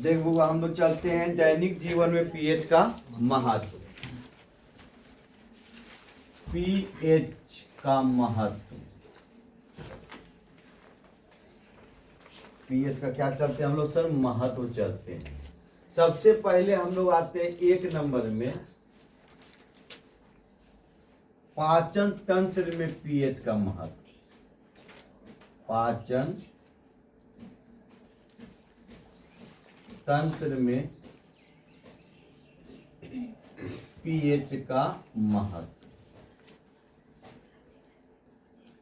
देखो हम लोग चलते हैं दैनिक जीवन में पीएच का महत्व। पीएच का महत्व, पीएच का क्या चलते हैं हम लोग सर? महत्व चलते हैं। सबसे पहले हम लोग आते हैं 1 नंबर में, पाचन तंत्र में पीएच का महत्व। पाचन तंत्र में पीएच का महत्व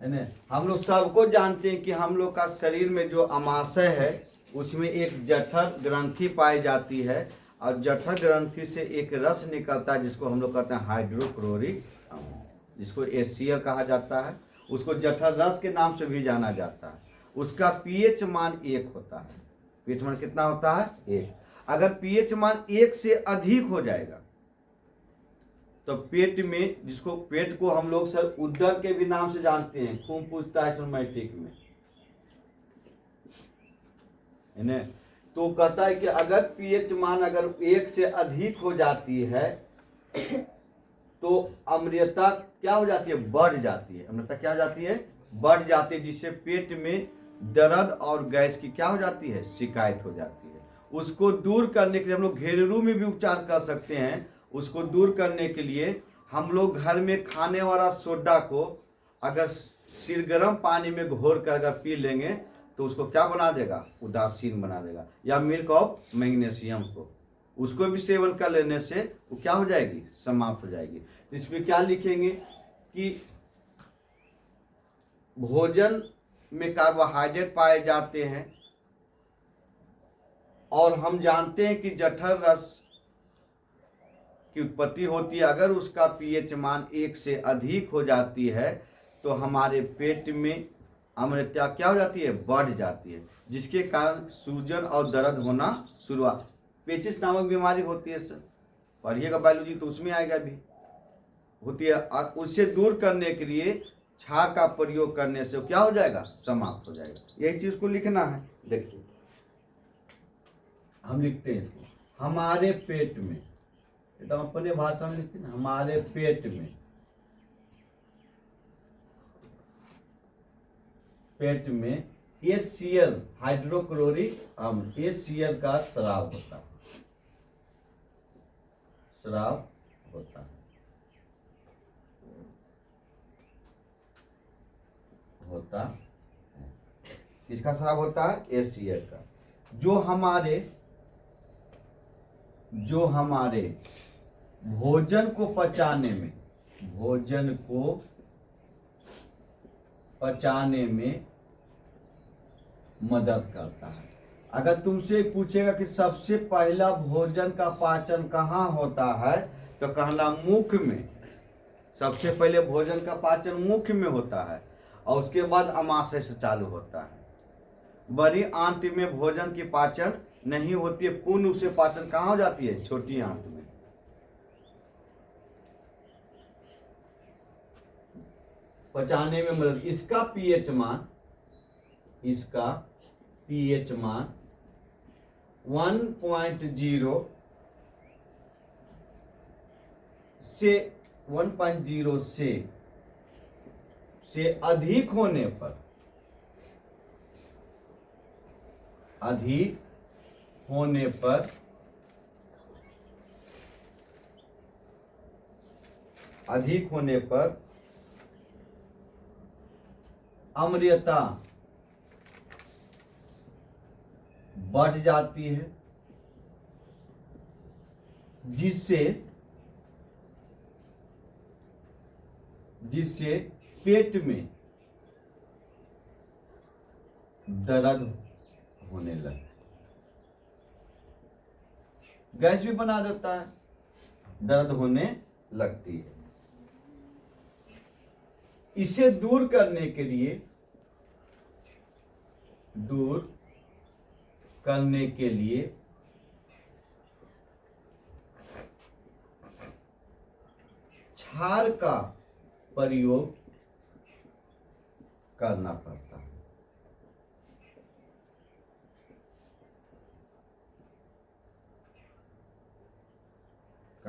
है ना। हम लोग सबको जानते हैं कि हम लोग का शरीर में जो अमाशय है उसमें एक जठर ग्रंथि पाई जाती है, और जठर ग्रंथि से एक रस निकलता है जिसको हम लोग कहते हैं हाइड्रोक्लोरिक अम्ल, जिसको HCl कहा जाता है। उसको जठर रस के नाम से भी जाना जाता है। उसका पीएच मान 1 होता है। पीएच मान कितना होता है? 1। अगर पीएच मान 1 से अधिक हो जाएगा तो पेट में, जिसको पेट को हम लोग सर उदर के भी नाम से जानते हैं, खून पूछता है सोमैटिक में है ना। तो कहता है कि अगर पीएच मान अगर 1 से अधिक हो जाती है तो अम्लता क्या हो जाती है? बढ़ जाती है। अम्लता क्या हो जाती है? बढ़ जाती है, जिससे पेट में दर्द और गैस की क्या हो जाती है? शिकायत हो जाती है। उसको दूर करने के लिए हम लोग घरेलू में भी उपचार कर सकते हैं। उसको दूर करने के लिए हम लोग घर में खाने वाला सोडा को अगर सिरगर्म पानी में घोर कर अगर पी लेंगे तो उसको क्या बना देगा? उदासीन बना देगा। या मिल्क ऑफ मैग्नीशियम को, उसको भी सेवन कर लेने से वो क्या हो जाएगी? समाप्त हो जाएगी। इसमें क्या लिखेंगे कि भोजन में कार्बोहाइड्रेट पाए जाते हैं, और हम जानते हैं कि जठर रस की उत्पत्ति होती है। अगर उसका पीएच मान 1 से अधिक हो जाती है तो हमारे पेट में अम्लता क्या हो जाती है? बढ़ जाती है, जिसके कारण सूजन और दर्द होना शुरुआत, पेचिस नामक बीमारी होती है सर, पढ़िएगा बायोलॉजी तो उसमें आएगा भी, होती है। उससे दूर करने के लिए छाछ का प्रयोग करने से क्या हो जाएगा? समाप्त हो जाएगा। यही चीज को लिखना है। देखिए हम लिखते हैं इसको, हमारे पेट में, एकदम अपने भाषा में लिखते हैं, हमारे पेट में, पेट में HCl हाइड्रोक्लोरिक अम्ल, HCl का स्राव होता है, स्राव होता है, होता है। किसका स्राव होता है? HCl का। जो हमारे भोजन को पचाने में, भोजन को पचाने में मदद करता है। अगर तुमसे पूछेगा कि सबसे पहला भोजन का पाचन कहाँ होता है तो कहना मुख में। सबसे पहले भोजन का पाचन मुख में होता है और उसके बाद अमाशय से चालू होता है। बड़ी आंत में भोजन की पाचन नहीं होती है, पूर्ण रूप से पाचन कहाँ हो जाती है? छोटी आंत में। पचाने में मदद, इसका पीएच मान 1.0 से 1.0 से अधिक होने पर, अधिक होने पर अम्लता बढ़ जाती है, जिससे पेट में दर्द होने लगता है। गैस भी बना देता है, दर्द होने लगती है। इसे दूर करने के लिए क्षार का प्रयोग करना पड़ता है।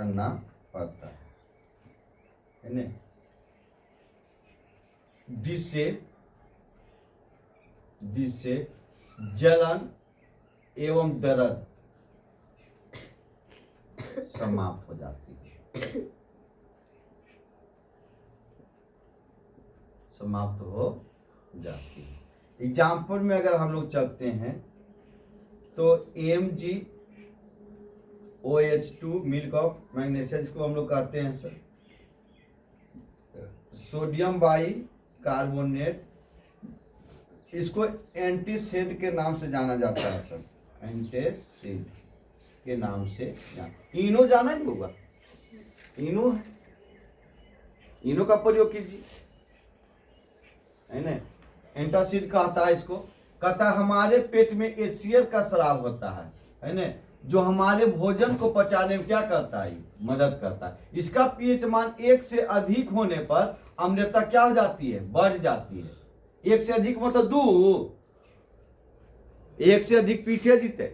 करना पड़ता है ना, जिससे जलन एवं दर्द समाप्त हो जाती है, समाप्त हो जाती है। एग्जाम्पल में अगर हम लोग चलते हैं तो MgOH2 मिल्क ऑफ मैग्नीशियम, इसको हम लोग कहते हैं सर सोडियम बाई कार्बोनेट, इसको एंटीसिड के नाम से जाना जाता है सर, एंटीसिड के नाम से इनो जाना ही होगा, इनो है, इनो का प्रयोग कीजिए है ना। एंटासिड कहता है इसको, कहता है हमारे पेट में HCl का स्राव होता है ना, जो हमारे भोजन को पचाने में क्या करता है, मदद करता है। इसका पीएच मान 1 से अधिक होने पर अम्लता क्या हो जाती है, बढ़ जाती है। 1 से अधिक मतलब 2, 1 से अधिक पीछे जीते,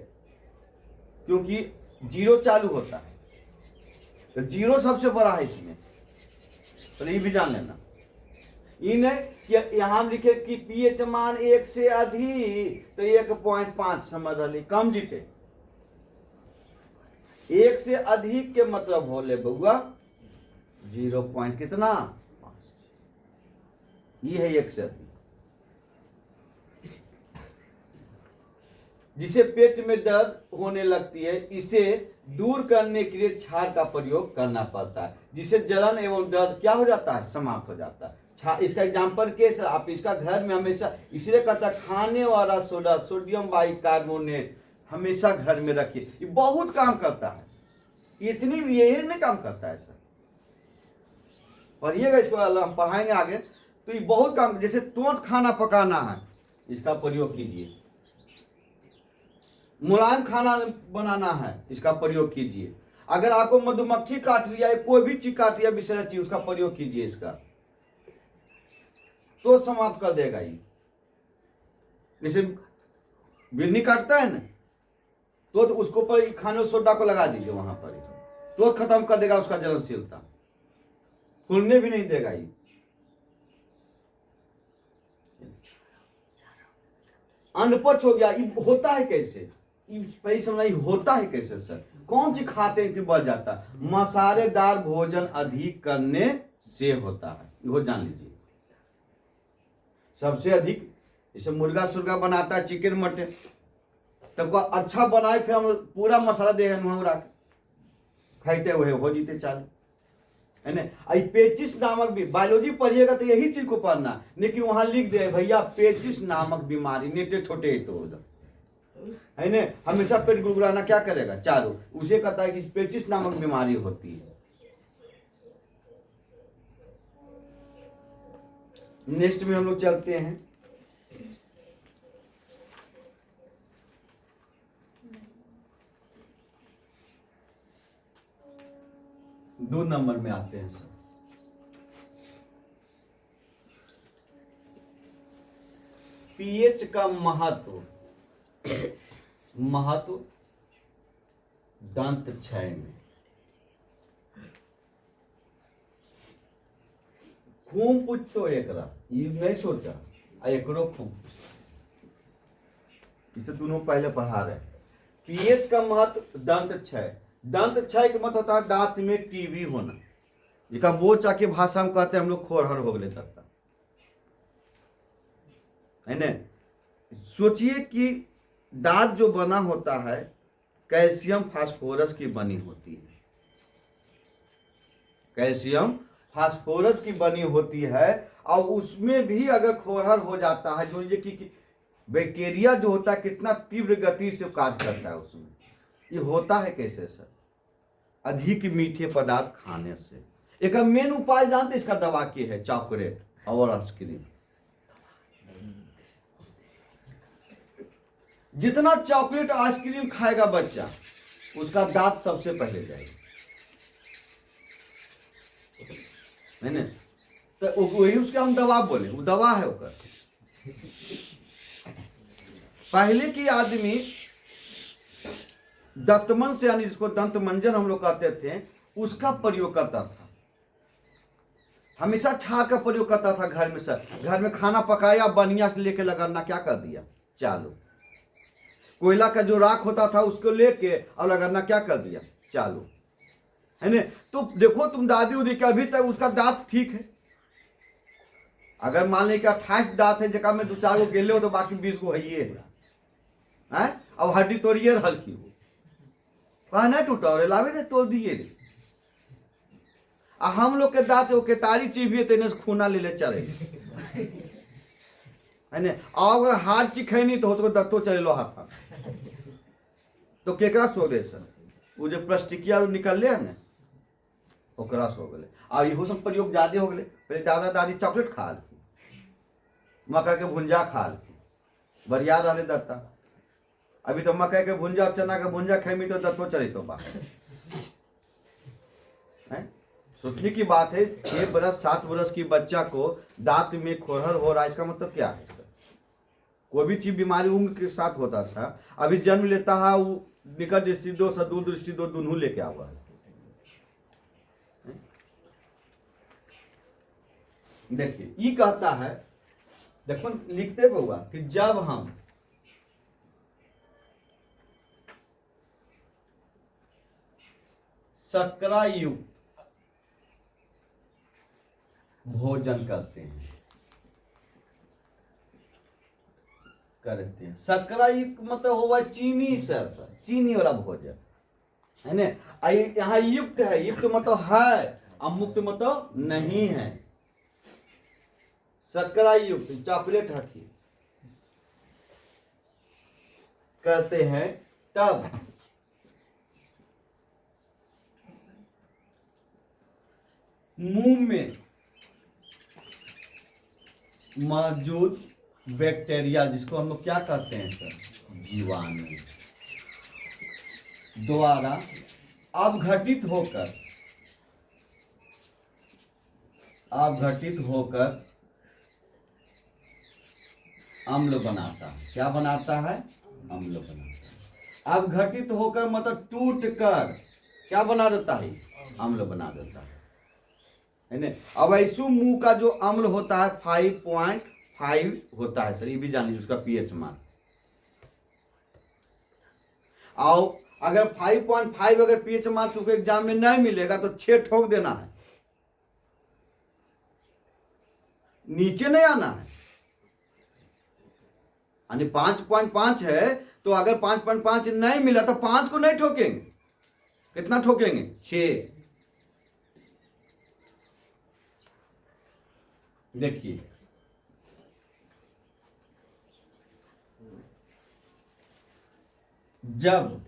क्योंकि 0 चालू होता है, तो 0 सबसे बड़ा है इसमें, तो ये भी जान लेना। इन यहाँ लिखे कि पीएच मान 1 से अधिक, तो 1.5 समझ रही, कम जीते। 1 से अधिक के मतलब हो ले बउआ 0 पॉइंट कितना, ये है 1 से अधिक। जिसे पेट में दर्द होने लगती है, इसे दूर करने के लिए क्षार का प्रयोग करना पड़ता है, जिससे जलन एवं दर्द क्या हो जाता है, समाप्त हो जाता है। इसका एग्जाम्पल केस आप इसका घर में हमेशा, इसलिए कहता है खाने वाला सोडा सोडियम बाई कार्बोनेट हमेशा घर में रखिए, ये बहुत काम करता है, इतनी ये नहीं काम करता है सर, पढ़िएगा इसको, हम पढ़ाएंगे आगे, तो ये बहुत काम, जैसे तुरंत खाना पकाना है इसका प्रयोग कीजिए, मुलायम खाना बनाना है इसका प्रयोग कीजिए, अगर आपको मधुमक्खी काट रही है, कोई भी चीज काट रही है विषैला चीज, उसका प्रयोग कीजिए इसका, तो समाप्त कर देगा ये। जैसे बिल्ली काटता है ना, तो उसको पर खाने सोडा को लगा दीजिए वहां पर, तो खत्म कर देगा उसका जलनशीलता, खुलने भी नहीं देगा ये। अनपच हो गया, ये होता है कैसे, ये समझ होता है कैसे सर, कौन सी खाते हैं कि बढ़ जाता है, मसालेदार भोजन अधिक करने से होता है, वो जान लीजिए। सबसे अधिक जैसे मुर्गा सुर्गा बनाता है, चिकन मटन, तब को अच्छा बनाए, फिर हम पूरा मसाला देगा मुहरा खाते हुए हो जीते चालू है ना। पेचिस नामक भी बायोलॉजी पढ़िएगा तो यही चीज को पढ़ना, लेकिन वहां लिख दे भैया पेचिस नामक बीमारी, नेटे छोटे तो है ना, हमेशा पेट गुड़गुड़ाना क्या करेगा चालू, उसे कहता है कि पेचिस नामक बीमारी होती है। नेक्स्ट में हम लोग चलते हैं, दो नंबर में आते हैं सर, पीएच का महत्व, महत्व दंत क्षय में। खून पूछतो एकरा, ये नहीं सोचा, एकरो खून, इसे दोनों पहले पढ़ा रहे। पीएच का महत्व दंत क्षय, दंत क्षय का मतलब होता है दांत में टीबी होना, जिसका बोचा के भाषा में कहते हैं हम लोग खोरहर हो गए तक है ना। सोचिए कि दांत जो बना होता है कैल्शियम फास्फोरस की बनी होती है, कैल्शियम फास्फोरस की बनी होती है, और उसमें भी अगर खोरहर हो जाता है, जो ये कि बैक्टीरिया जो होता है कितना तीव्र गति से कार्य करता है उसमें, ये होता है कैसे सर, अधिक मीठे पदार्थ खाने से। एक मेन उपाय जानते इसका दवा के है, चॉकलेट और आइसक्रीम। जितना चॉकलेट आइसक्रीम खाएगा बच्चा, उसका दांत सबसे पहले जाएगा है ना, तो वही उसके हम दवा बोले, वो दवा है होकर। पहले की आदमी दंतमन से, यानी जिसको दंत मंजन हम लोग कहते थे, उसका प्रयोग करता था। हमेशा छार का प्रयोग करता था घर में। सर घर में खाना पकाया, बनिया से लेके लगाना क्या कर दिया, चालू। कोयला का जो राख होता था उसको लेके और लगाना क्या कर दिया, चालू, है ना। तो देखो तुम दादी उदी के अभी तक उसका दांत ठीक है। अगर मान ली कि 28 दांत है, जगह में 2-4 गो गेले हो तो बाकी 20 गो है। अब हड्डी तोड़िए हल्की हो, कहा नहीं टूटा और लावे ने तोड़ दिए रे। हम लोग के दांत वो केतारी चिबिए तेने से खूना ले चले, है ना। अगर हाथ चिखे नहीं तो उसको दत्तो चले लो हाथ। तो केकरा सो गए सर, वो जो प्लास्टिकिया निकल ले ना, ओकरा से हो गए। आ इहो सब प्रयोग ज्यादा हो गए। पहले दादा दादी चॉकलेट खा ली, मक्का के भुंजा खा ली, बढ़िया रहे दत्ता। अभी तो मक्का के भुंजा, चना के भुंजा खेमी तो दत्तो चले तो बाहर। सोचने की बात है, 6 बरस 7 बरस की बच्चा को दांत में खोहर हो रहा है, इसका मतलब क्या है सर? कोई भी चीज बीमारी उम्र के साथ होता था, अभी जन्म लेता है वो निकट दृष्टि दोष और दूर दृष्टि दोष दोनों लेके हुआ है। देखिए ये कहता है, देखो लिखते हुआ कि जब हम शर्करा युक्त भोजन करते हैं। शर्करा युक्त मतलब होगा चीनी, सर चीनी वाला भोजन, है ना। यहाँ युक्त है, युक्त मतलब है, अमुक्त मतलब नहीं है। शर्करा युक्त चॉकलेट हकी कहते हैं तब मुंह में मौजूद बैक्टीरिया, जिसको हम लोग क्या कहते हैं सर, जीवाणु, द्वारा अपघटित होकर अम्ल बनाता है। क्या बनाता है, अम्ल बनाता है। अपघटित होकर मतलब टूट कर क्या बना देता है, अम्ल बना देता है ना। अब ऐसु मुंह का जो अम्ल होता है 5.5 होता है सर, ये भी जानिए उसका पीएच मान। आओ अगर 5.5 अगर पीएच मान तुमको एग्जाम में नहीं मिलेगा तो 6 ठोक देना है, नीचे नहीं आना है। यानी 5.5 है तो अगर 5.5 नहीं मिला तो 5 को नहीं ठोकेंगे, कितना ठोकेंगे, 6। देखिए जब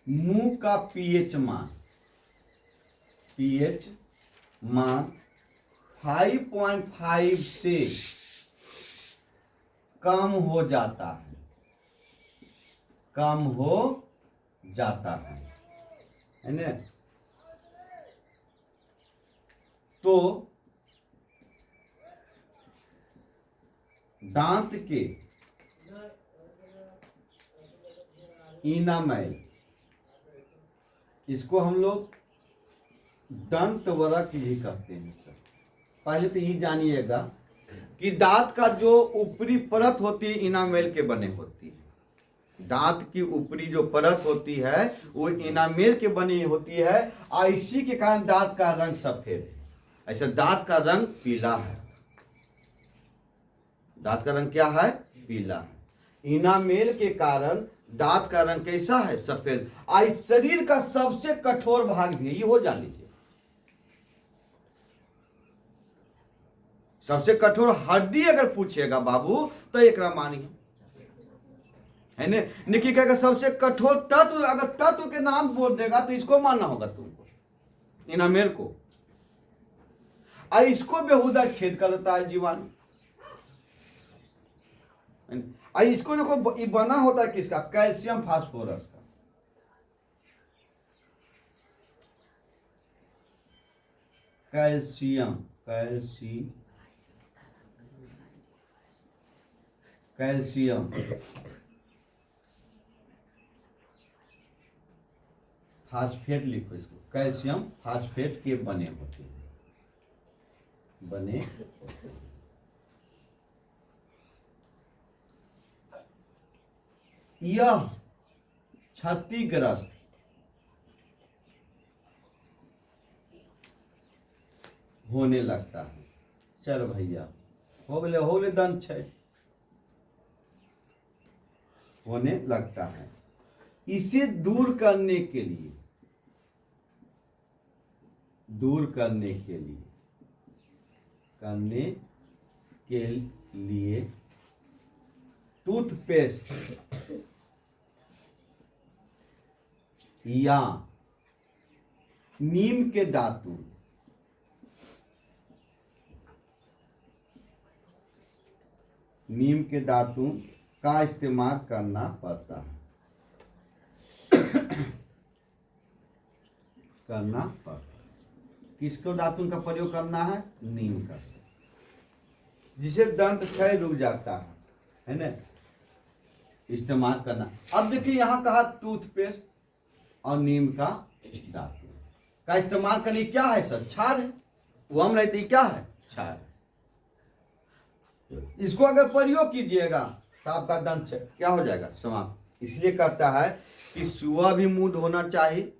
मुंह का पीएच मान 5.5 से कम हो जाता है ना, तो दांत के इनामेल, इसको हम लोग दंत वरक भी कहते हैं सर। पहले तो ये जानिएगा कि दांत का जो ऊपरी परत होती है इनामेल के बने होती है। दांत की ऊपरी जो परत होती है वो इनामेल के बनी होती है, और इसी के कारण दांत का रंग सफेद है। ऐसे दांत का रंग पीला है, दांत का रंग क्या है, पीला है। इनामेल के कारण दांत का रंग कैसा है, सफेद। आज शरीर का सबसे कठोर भाग भी ये हो जान लीजिए, सबसे कठोर हड्डी अगर पूछेगा बाबू तो एक मानिए, है ना। निकी कहेगा सबसे कठोर तत्व, अगर तत्व के नाम बोल देगा तो इसको मानना होगा तुमको, इनामेल को। और इसको बेहुदा छेद कर लेता है जीवाणु। इसको देखो ये बना होता है किसका, कैल्शियम फास्फोरस का। कैल्शियम फास्फेट लिखो इसको, कैल्शियम फास्फेट के बने होते हैं, बने यह क्षतिग्रस्त होने लगता है। चलो भैया हो गए दंत क्षय होने लगता है। इसे दूर करने के लिए टूथपेस्ट या नीम के दातुन का इस्तेमाल करना पड़ता है, किसको दातुन का प्रयोग करना है? नीम का, जिसे दंत क्षय रुक जाता है ना, इस्तेमाल करना। अब देखिए यहां कहा टूथपेस्ट और नीम का दातुन का इस्तेमाल करने क्या है सर? क्षार है, वो हम रहते क्या है? क्षार है। इसको अगर प्रयोग कीजिएगा तो आपका दंत क्या हो जाएगा? समाप्त। इसलिए कहता है कि सुबह भी मुंह धोना चाहिए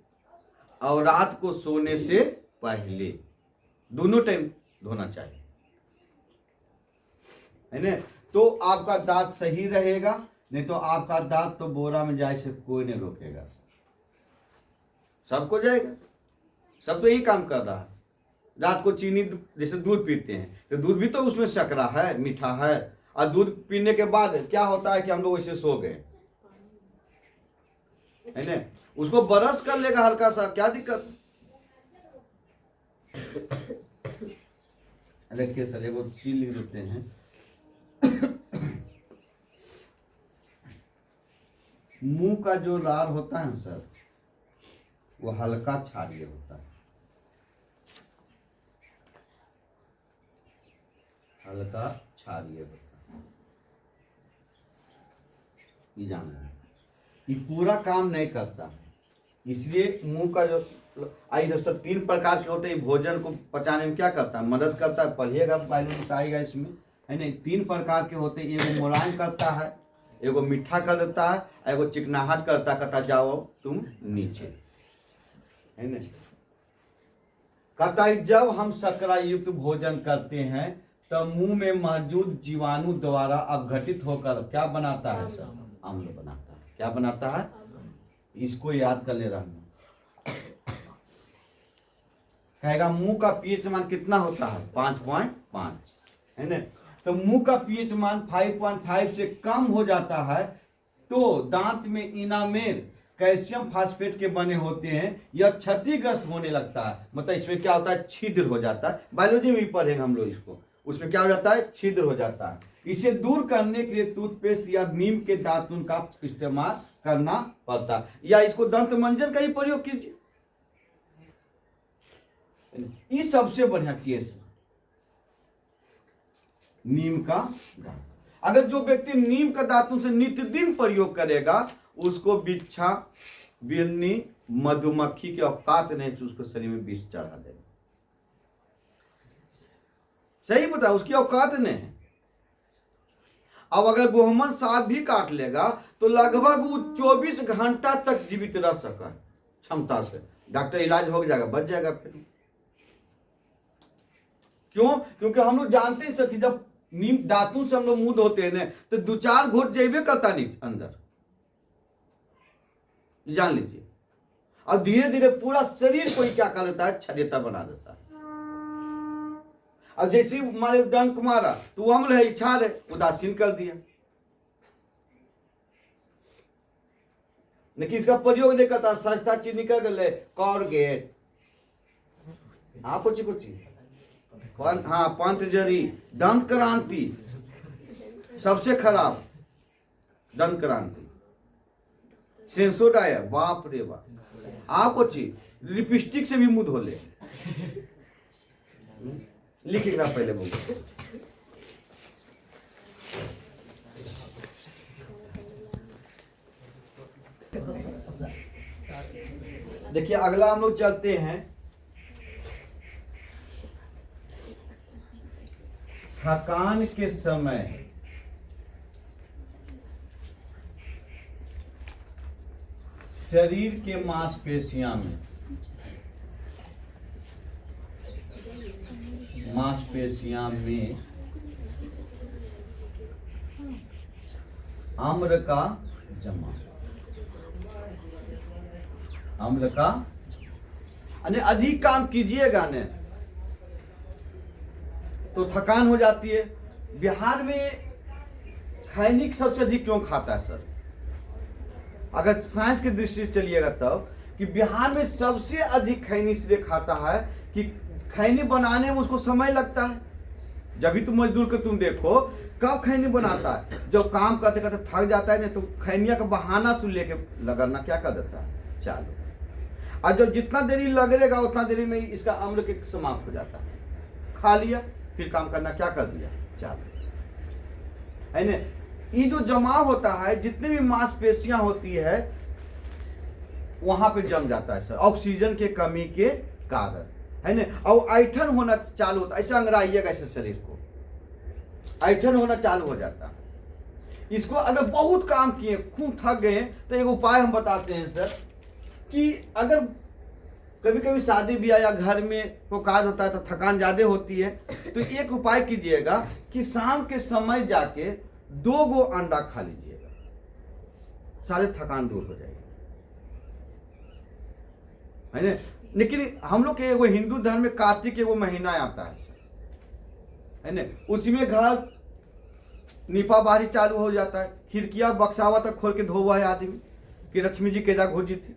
और रात को सोने से पहले, दोनों टाइम धोना चाहिए, है ना। तो आपका दांत सही रहेगा, नहीं तो आपका दांत तो बोरा में जाए से कोई नहीं रोकेगा, सबको जाएगा। सब तो यही काम कर रहा है। रात को चीनी, जैसे दूध पीते हैं तो दूध भी तो उसमें शकरा है, मीठा है, और दूध पीने के बाद क्या होता है कि हम लोग वैसे सो गए, है ना। उसको ब्रश कर लेगा हल्का सा, क्या दिक्कत? देखिए सर वो चीज लिख देते हैं, मुंह का जो लार होता है सर वो हल्का क्षारीय होता है, हल्का क्षारीय होता है, ये जानना है। ये पूरा काम नहीं करता, इसलिए मुंह का जो आई दोस्तों 3 प्रकार के होते हैं। भोजन को पचाने में क्या करता है? मदद करता है। पढ़िएगा बायोलॉजी आएगा इसमें, है ना। 3 प्रकार के होते हैं, एगो मुलायम करता है, एगो मीठा कर देता है, एगो चिकनाहट करता, कहता जाओ तुम नीचे, है ना। कहता है जब हम शर्करा युक्त भोजन करते हैं तो मुंह में मौजूद जीवाणु द्वारा अपघटित होकर क्या बनाता है सर? अम्ल बनाता है। क्या बनाता है? इसको याद कर ले रहना। कहेगा मुंह का पीएच मान कितना होता है? 5.5, है ना। तो मुंह का पीएच मान 5.5 से कम हो जाता है तो दांत में इनामेल कैल्शियम फास्फेट के बने होते हैं, यह क्षतिग्रस्त होने लगता है। मतलब इसमें क्या होता है? छिद्र हो जाता है। बायोलॉजी में भी पढ़ेंगे हम लोग इसको। उसमें क्या हो जाता है? छिद्र हो जाता है। इसे दूर करने के लिए टूथपेस्ट या नीम के दातुन का इस्तेमाल करना पड़ता है, या इसको दंत मंजन का ही प्रयोग कीजिए। ये सबसे बढ़िया चीज नीम का दातुन। अगर जो व्यक्ति नीम का दातुन से नित्य दिन प्रयोग करेगा उसको बिच्छा, बिल्ली, मधुमक्खी के औकात नहीं तो उसको शरीर में विष चढ़ा देगा। सही बता, उसकी औकात नहीं है। अब अगर मोहम्मद साहब भी काट लेगा तो लगभग वो 24 घंटा तक जीवित रह सका क्षमता से। डॉक्टर इलाज हो जाएगा, बच जाएगा फिर। क्यों? क्योंकि हम लोग जानते हैं सर कि जब नीम दातुन से हम लोग मुंह धोते हैं ना तो 2-4 घूंट जेबे करता नहीं अंदर, जान लीजिए। और धीरे धीरे पूरा शरीर को ही क्या कर देता है? क्षरियता बना देता है। अब जैसे मारे डंक मारा तो अम्ल है, इच्छा है, उदासीन कर दिया, लेकिन इसका प्रयोग नहीं करता। सस्ता चीज निकल गए, कॉर्गेट, हाँ कुछ हाँ पंतजरी, दंत क्रांति, सबसे खराब दंत क्रांति, सेंसोडायर, बाप रे बाप। आपको चीज लिपस्टिक से भी मुंह धो ले, लिखेगा पहले बोल। देखिए अगला हम लोग चलते हैं थकान के समय शरीर के मांसपेशियों में आम्ल का जमा, आम्ल का अधिक काम कीजिएगा ने तो थकान हो जाती है। बिहार में खैनी सबसे अधिक क्यों खाता है सर? अगर साइंस की दृष्टि से चलिएगा तब कि बिहार में सबसे अधिक खैनी इसलिए खाता है कि खैनी बनाने में उसको समय लगता है। जब भी तुम मजदूर को तुम देखो कब खैनी बनाता है, जब काम करते करते थक जाता है ना तो खैनिया का बहाना सुन लेके लगना क्या कर देता है चालू, और जब जितना देरी लगेगा उतना देरी में इसका अम्ल के समाप्त हो जाता है। खा लिया फिर काम करना क्या कर दिया चालू, है ना। ये जो जमा होता है जितनी भी मांसपेशियां होती है वहां पे जम जाता है सर, ऑक्सीजन के कमी के कारण, है ना। और ऐठन होना चालू होता है, ऐसे अंगड़ाइएगा ऐसे शरीर को, ऐठन होना चालू हो जाता है। इसको अगर बहुत काम किए खूब थक गए तो एक उपाय हम बताते हैं सर कि अगर कभी कभी शादी ब्याह या घर में कोई काज होता है तो थकान ज्यादा होती है, तो एक उपाय कीजिएगा कि शाम के समय जाके 2 गो अंडा खा लीजिएगा, सारे थकान दूर हो जाएगी, है ना। लेकिन हम लोग के वो हिंदू धर्म में कार्तिक के वो महीना आता है है ना, उसी में घर निपा बाहरी चालू हो जाता है, खिड़कियां बक्सावा तक खोल के धोवा है आदमी कि लक्ष्मी जी केजा घोजी थी,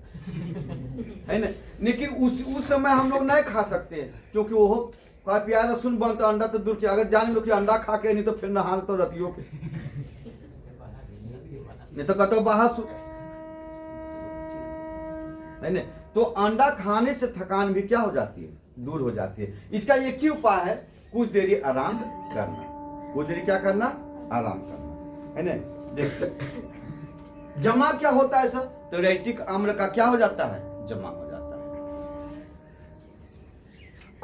है ना। लेकिन उस समय हम लोग नहीं खा सकते क्योंकि वो का प्याज लहसुन बनता, अंडा तो दूर किया, अगर जान लो कि अंडा खा के नहीं तो फिर नहा तो रतियों के नहीं तो कतो बाहर है ना। तो अंडा खाने से थकान भी क्या हो जाती है, दूर हो जाती है। इसका एक ही उपाय है, कुछ देरी आराम करना, कुछ देरी क्या करना, आराम करना, है ना। देखिए जमा क्या होता है सर, तो लैक्टिक अम्ल का क्या हो जाता है, जमा हो जाता है।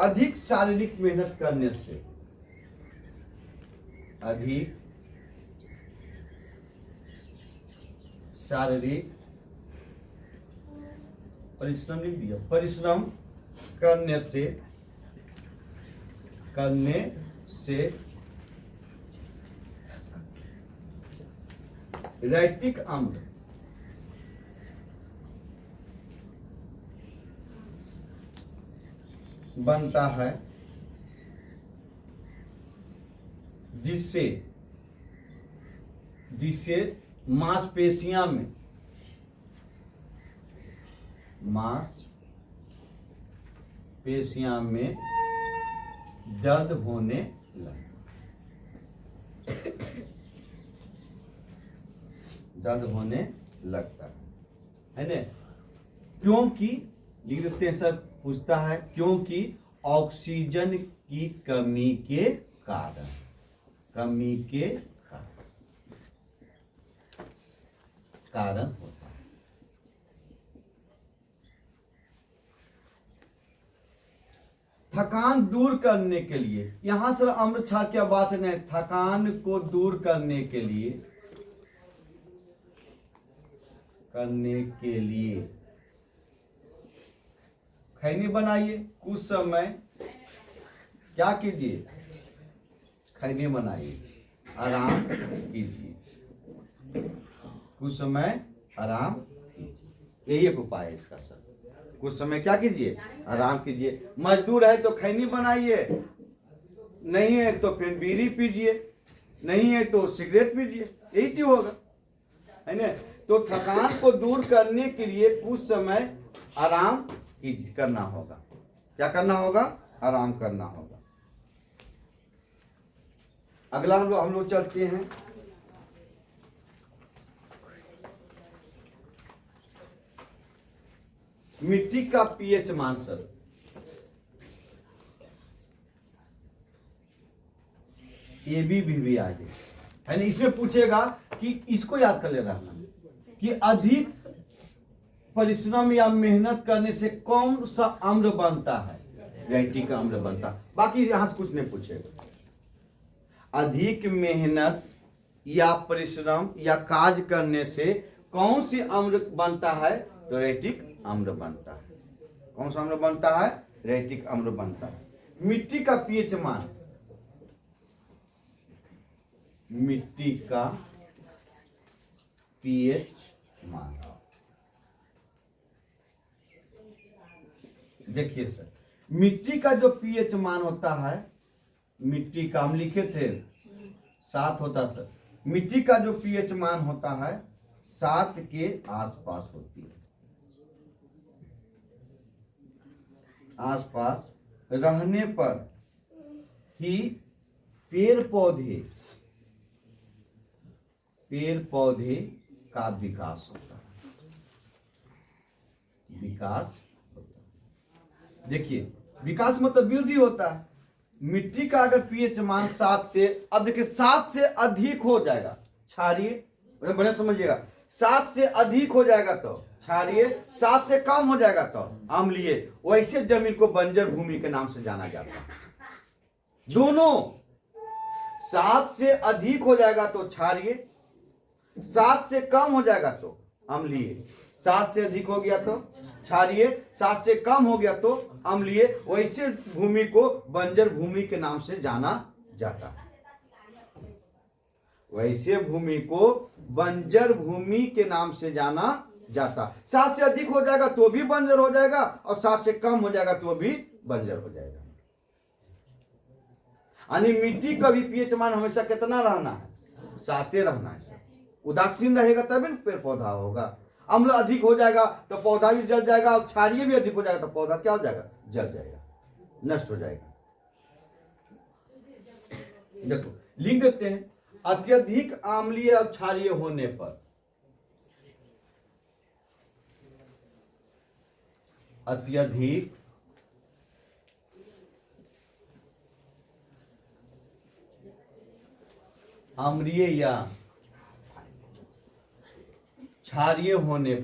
अधिक शारीरिक मेहनत करने से, अधिक शारीरिक परिश्रम नहीं दिया, परिश्रम करने से लैक्टिक अम्ल बनता है, जिससे मांसपेशियों में दर्द होने लगता है ना। क्योंकि लिख देते हैं सर, पूछता है क्योंकि ऑक्सीजन की कमी के कारण, होता है। थकान दूर करने के लिए, यहां सर अम्ल क्षार क्या बात है नहीं, थकान को दूर करने के लिए खैनी बनाइए, कुछ समय क्या कीजिए, खैनी बनाइए, आराम कीजिए, कुछ समय आराम कीजिए, यही एक उपाय है इसका सर। कुछ समय क्या कीजिए, आराम कीजिए। मजदूर है तो खैनी बनाइए, नहीं है तो फिर बीड़ी पीजिए, नहीं है तो सिगरेट पीजिए, यही चीज होगा, है ना। तो थकान को दूर करने के लिए कुछ समय आराम करना होगा, क्या करना होगा, आराम करना होगा। अगला हम लोग चलते हैं मिट्टी का पीएच मान सर, ये भी आ जाए, है ना। इसमें पूछेगा कि इसको याद कर ले रहा कि अधिक परिश्रम या मेहनत करने से कौन सा अम्ल बनता है? रेटिक अम्ल बनता। बाकी यहां से कुछ नहीं पूछेगा। अधिक मेहनत या परिश्रम या काज करने से कौन सी अम्ल बनता है? तो रेटिक अम्ल बनता है। कौन सा अम्ल बनता है? रेटिक अम्ल बनता है। मिट्टी का पीएच मान, मिट्टी का पीएच मान, देखिए सर, मिट्टी का जो पीएच मान होता है, मिट्टी का हम लिखे थे 7 होता था। मिट्टी का जो पीएच मान होता है 7 के आसपास होती है। आसपास रहने पर ही पेड़ पौधे का विकास होता है। विकास होता है। देखिए, विकास मतलब वृद्धि होता है। मिट्टी का अगर पीएच मान 7 से अधिक हो जाएगा, क्षारीय, बड़े समझिएगा, 7 से अधिक हो जाएगा तो क्षारीय, 7 से कम हो जाएगा तो अम्लीय, वैसे जमीन को बंजर भूमि के नाम से जाना जाता है। दोनों 7 से अधिक हो जाएगा तो क्षारीय, 7 से कम हो जाएगा तो अम्लीय। 7 से अधिक हो गया तो क्षारीय, 7 से कम हो गया तो अम्लीय, वैसे भूमि को बंजर भूमि के नाम से जाना जाता है। वैसे भूमि को बंजर भूमि के नाम से जाना जाता। 7 से अधिक हो जाएगा तो भी बंजर हो जाएगा, और 7 से कम हो जाएगा तो भी बंजर हो जाएगा। यानी मिट्टी का भी पीएच मान हमेशा कितना रहना है? 7 रहना है। उदासीन रहेगा तभी पेड़ पौधा होगा। अम्ल अधिक हो जाएगा तो पौधा भी जल जाएगा, और क्षारीय भी अधिक हो जाएगा तो पौधा क्या हो जाएगा? जल जाएगा, नष्ट हो जाएगा। देखो लिख देते हैं, अत्यधिक अम्लीय और क्षारीय होने पर, अत्यधिक अम्लीय या क्षारीय होने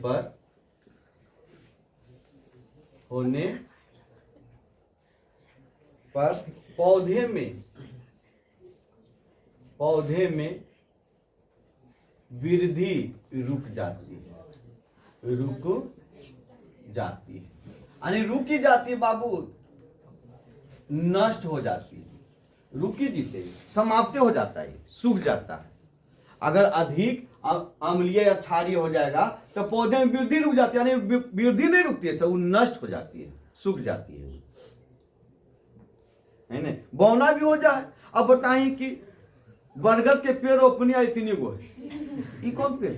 पर पौधे में वृद्धि रुक जाती है। यानी रुकी जाती है बाबू, नष्ट हो जाती है, रुकी जीते, समाप्त हो जाता है, सूख जाता है। अगर अधिक अम्लीय या क्षारीय हो जाएगा तो पौधे में वृद्धि रुक जाती है, यानी वृद्धि नहीं रुकती है, सब नष्ट हो जाती है, सूख जाती है ना। बौना भी हो जाए। अब बताइए कि बरगद के पेड़ रोपनिया इतनी गो है, ये कौन पेड़?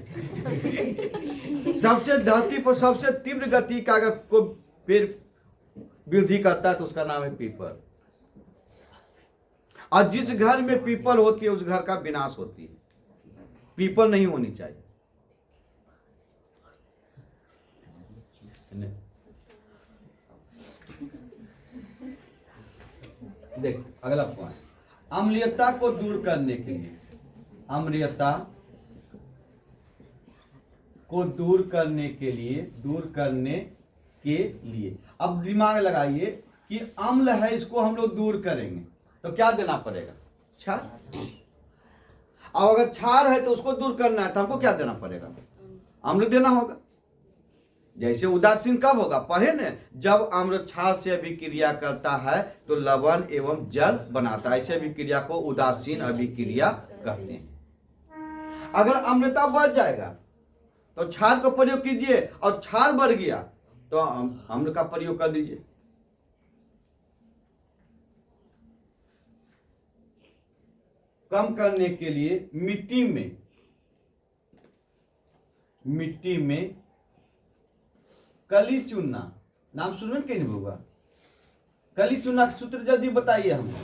सबसे धरती पर सबसे तीव्र गति का अगर कोई पेड़ वृद्धि करता है तो उसका नाम है पीपल। और जिस घर में पीपल होती है उस घर का विनाश होती है। पीपल नहीं होनी चाहिए। देख अगला पॉइंट, अम्लीयता को दूर करने के लिए, अम्लीयता को दूर करने के लिए अब दिमाग लगाइए कि अम्ल है, इसको हम लोग दूर करेंगे तो क्या देना पड़ेगा? क्षार। अब अगर क्षार है तो उसको दूर करना है तो हमको क्या देना पड़ेगा? अम्ल देना होगा। जैसे उदासीन कब होगा? पढ़े न, जब अम्ल क्षार से अभिक्रिया करता है तो लवण एवं जल बनाता है। ऐसे अभिक्रिया को उदासीन अभिक्रिया कहते हैं। अगर अम्लता बढ़ जाएगा तो क्षार का प्रयोग कीजिए, और क्षार बढ़ गया तो अम्ल का प्रयोग कर दीजिए। कम करने के लिए मिट्टी में कली चूना, नाम सुनने के नहीं होगा? कली चूना का सूत्र जल्दी बताइए हमको।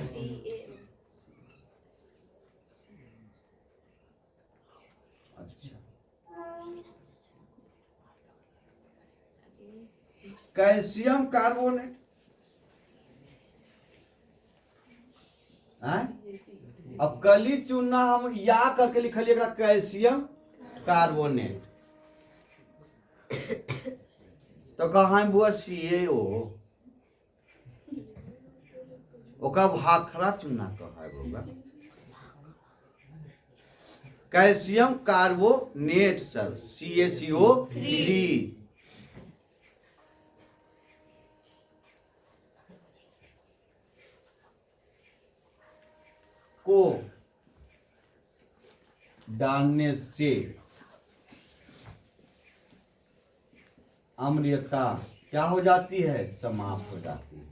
अच्छा, कैल्शियम कार्बोनेट, अब कली चूना हम या करके लिखलिएगा कैल्शियम कार्बोनेट। तो कहाँ बुआ सीए ओका भाखरा चूना कहा होगा। कैल्शियम कार्बोनेट सर CaCO3 को डालने से अम्लीयता क्या हो जाती है? समाप्त हो जाती है।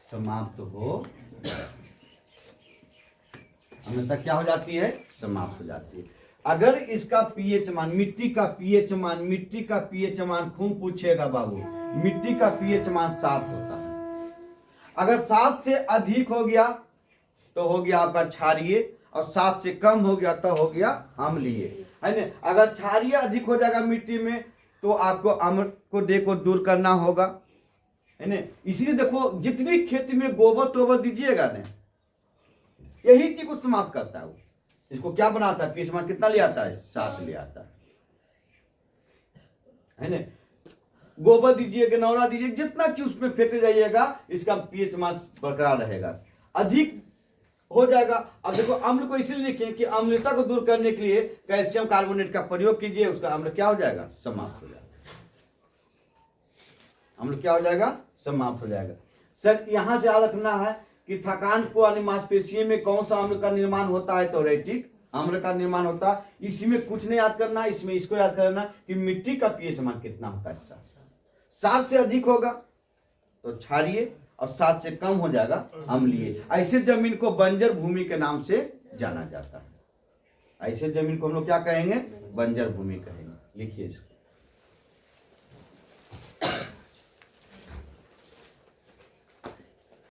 समाप्त हो अम्लता क्या हो जाती है? समाप्त हो जाती है। अगर इसका पीएच मान, मिट्टी का पीएच मान खूब पूछेगा बाबू, मिट्टी का पीएच मान 7 होता है। अगर 7 से अधिक हो गया तो हो गया आपका क्षारीय, और 7 से कम हो गया तो हो गया अम्लीय, है ना। अगर क्षारीय अधिक हो जाएगा मिट्टी में तो आपको अम्ल को देखो दूर करना होगा, है ना। इसीलिए देखो जितनी खेती में गोबर तोबर दीजिएगा ना, यही चीज को समाप्त करता है। वो इसको क्या बनाता है? पीएच मान कितना ले आता है? 7 ले आता है ना। गोबर दीजिए, गनौरा दीजिए, जितना चीज उसमें फेंकते जाइएगा इसका पीएच मान बरकरार रहेगा। अधिक हो जाएगा। अब देखो अम्ल को इसीलिए लिखे कि अम्लता को दूर करने के लिए कैल्शियम कार्बोनेट का प्रयोग कीजिए, उसका अम्ल क्या हो जाएगा? समाप्त हो जाएगा। अम्ल क्या हो जाएगा? समाप्त हो जाएगा। सर यहां से याद रखना है कि थकान को यानी मांसपेशियों में कौन सा अम्ल का निर्माण होता है? तो रेटिक अम्ल का निर्माण होता है। इसमें कुछ नहीं याद करना, इसमें इसको याद करना कि मिट्टी का पीएच मान कितना होता है? 7 से अधिक होगा तो क्षारीय, और 7 से कम हो जाएगा अम्लीय। ऐसे जमीन को बंजर भूमि के नाम से जाना जाता है। ऐसे जमीन को हम लोग क्या कहेंगे? बंजर भूमि कहेंगे। लिखिए इसको।